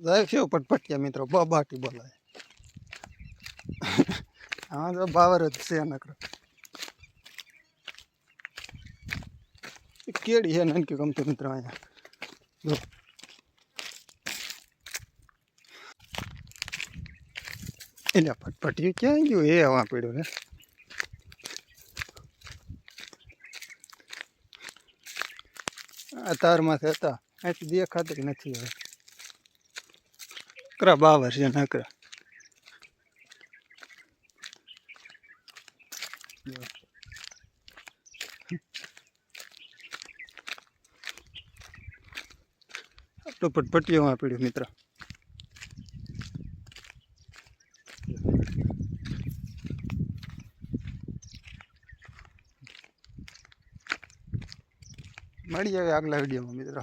જાય છે પટપટિયા મિત્રો બાટી બોલાય. હા તો બાવર જ છે નકર. કેડી હે નાનકી ગમતી મિત્રો અહીંયા જો. એટલે પટપટિયું ક્યાં ગયું એ હવા પડ્યું ને. આ તારમાંથી હતા અહીંથી દેખાતી નથી હવે. નકરા બાવર છે નકરા. તો પટપટીઓમાં પડ્યું મિત્ર. મળીએ હવે આગલા વિડીયોમાં મિત્રો.